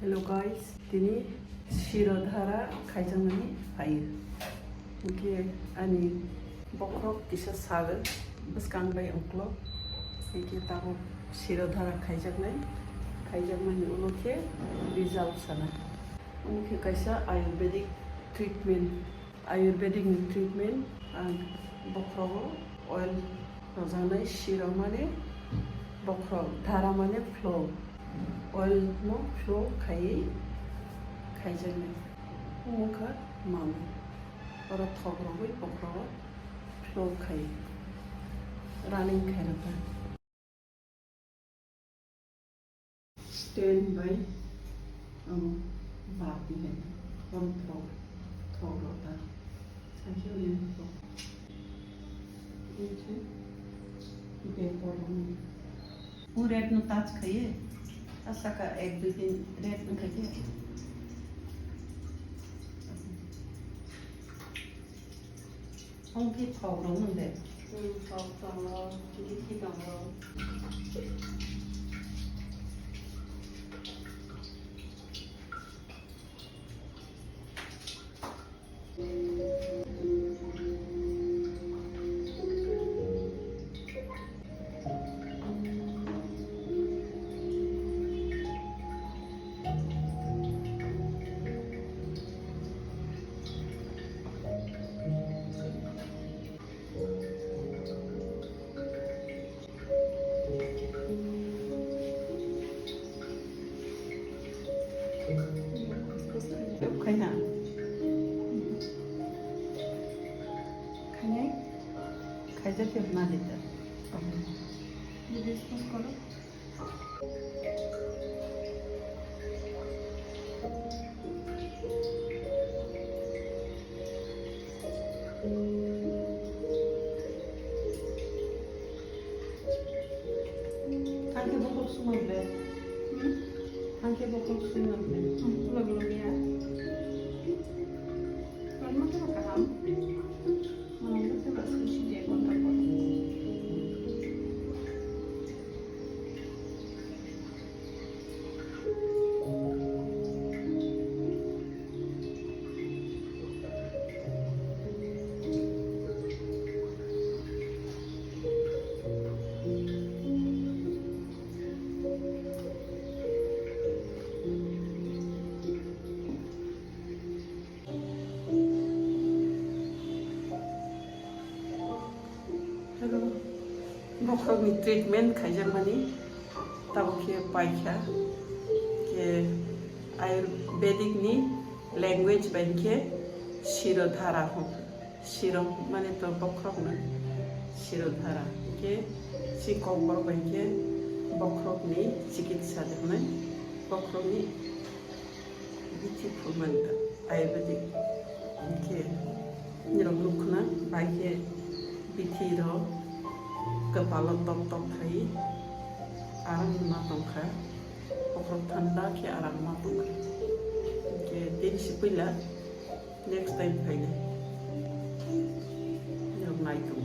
Hello guys, dini Shirodhara khaijangmani phaio. Oke ani bokrok kisa sago bwskang bai ongklo. Eke tabo Shirodhara khaijakmani uloke result sana. Unoke kaisa Ayurvedic treatment and bokrogo oil rojanai shiro mane bokrok dhara mane flow. Oil no flow khaijakmani umukha mame ora thogrogoi bokrogo flow khai running khairata stand by bati hai on throgrota sakyo ne inche be porom u red no touch khaye asaka ek du din red no khaye onki thogrogde thogrogro ki dangro Kaya kaisa ke bna deta ये discuss करो anche beaucoup sumable anche beaucoup sumable lo ya no te lo paham no te vas a decir contra bokrok ni treatment khaijakmani tabo ke paikha ke Ayurvedic ni language bai ke Shirodhara ho shiro mane to bokrok na Shirodhara ke si kokor bai ke bokrok ni chikitsa dekhnai bokrok ni beautiful man Ayurvedic ke nirok lukna bai ke bithi ro kepala top khai arang matongkha bokrok thanda ke arang matongkha ke din sipila next time khai ne nai tung